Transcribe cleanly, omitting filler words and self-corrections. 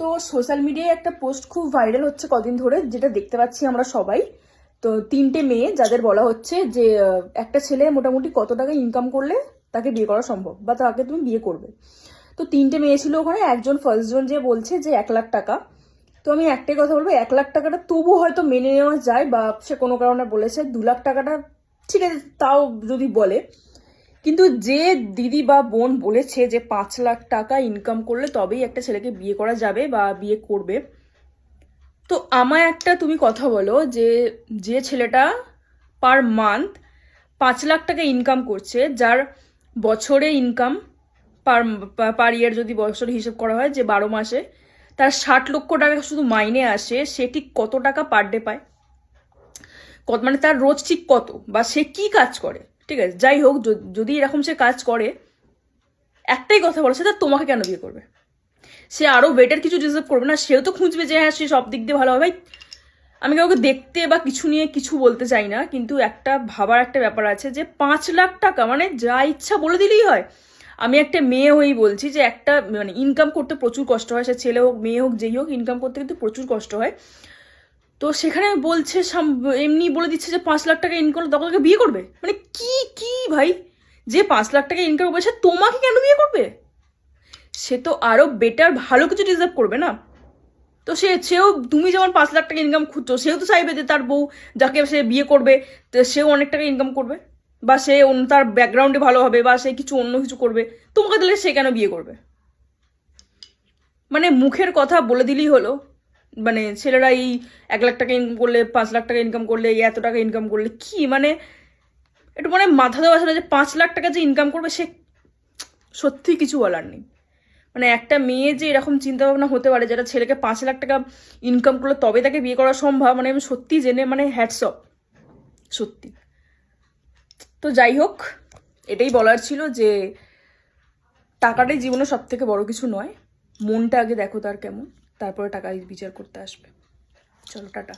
তো সোশ্যাল মিডিয়ায় একটা পোস্ট খুব ভাইরাল হচ্ছে কদিন ধরে, যেটা দেখতে পাচ্ছি আমরা সবাই। তো 3টে মেয়ে যাদের বলা হচ্ছে যে একটা ছেলে মোটামুটি কত টাকা ইনকাম করলে তাকে বিয়ে করা সম্ভব বা তাকে তুমি বিয়ে করবে। তো 3টে মেয়ে ছিল ওখানে। একজন ফার্স্ট জন যে বলছে যে 1,00,000 টাকা। তো আমি একটাই কথা বলবো, 1,00,000 টাকাটা তবু হয়তো মেনে নেওয়া যায়, বা সে কোনো কারণে বলেছে 2,00,000 টাকাটা ঠিক আছে তাও যদি বলে। কিন্তু যে দিদি বা বোন বলেছে যে 5,00,000 টাকা ইনকাম করলে তবেই একটা ছেলেকে বিয়ে করা যাবে বা বিয়ে করবে, তো আমায় একটা তুমি কথা বলো যে যে ছেলেটা পার মান্থ 5,00,000 টাকা ইনকাম করছে, যার বছরে ইনকাম পার পার ইয়ার যদি বছরে হিসেব করা হয় যে 12 মাসে তার 60 লক্ষ টাকা শুধু মাইনে আসে, সে ঠিক কত টাকা পার ডে পায়? কত মানে তার রোজ ঠিক কত, বা সে কি কাজ করে? ঠিক আছে, যাই হোক, যদি এরকম সে কাজ করে, একটাই কথা বলো, সেটা তোমাকে কেন বিয়ে করবে? সে আরো বেটার কিছু ডিজার্ভ করবে না? সেও তো খুঁজবে যে হ্যাঁ সে সব দিক দিয়ে ভালো হবে। ভাই, আমি কাউকে দেখতে বা কিছু নিয়ে কিছু বলতে চাই না, কিন্তু একটা ভাবার একটা ব্যাপার আছে যে 5,00,000 টাকা মানে যা ইচ্ছা বলে দিলেই হয়। আমি একটা মেয়ে হয়েই বলছি যে একটা মানে ইনকাম করতে প্রচুর কষ্ট হয়, সে ছেলে হোক মেয়ে হোক যেই হোক, ইনকাম করতে কিন্তু প্রচুর কষ্ট হয়। তো সেখানে বলছে এমনি বলে দিচ্ছে যে 5,00,000 টাকা ইনকাম করলে তখন তাকে বিয়ে করবে, মানে কি কি ভাই? যে 5,00,000 টাকা ইনকাম করবে সে তোমাকে কেন বিয়ে করবে? সে তো আরো বেটার ভালো কিছু ডিজার্ভ করবে না? তো সেও তুমি যেমন 5,00,000 টাকা ইনকাম খুঁজছো, সেও তো চাইবে যে তার বউ যাকে সে বিয়ে করবে সেও অনেক টাকা ইনকাম করবে, বা সে তার ব্যাকগ্রাউন্ডে ভালো হবে, বা সে কিছু অন্য কিছু করবে। তোমাকে দিলে সে কেন বিয়ে করবে? মানে মুখের কথা বলে দিলেই হলো, মানে ছেলেরা এই 1,00,000 টাকা ইনকাম করলে, 5,00,000 টাকা ইনকাম করলে, এত টাকা ইনকাম করলে কি মানে একটু মানে মাথা দেওয়া আছে না যে 5,00,000 টাকা যে ইনকাম করবে সে সত্যি কিছু বলার নেই। মানে একটা মেয়ে যে এরকম চিন্তা ভাবনা হতে পারে, যেটা ছেলেকে 5,00,000 টাকা ইনকাম করলে তবে তাকে বিয়ে করা সম্ভব, মানে আমি সত্যি জেনে মানে হ্যাটস অফ, সত্যি। তো যাই হোক, এটাই বলার ছিল যে টাকাটাই জীবনে সব থেকে বড় কিছু নয়। মনটা আগে দেখো তার কেমন, তারপরে টাকা বিচার করতে আসবে। চলো, টাটা।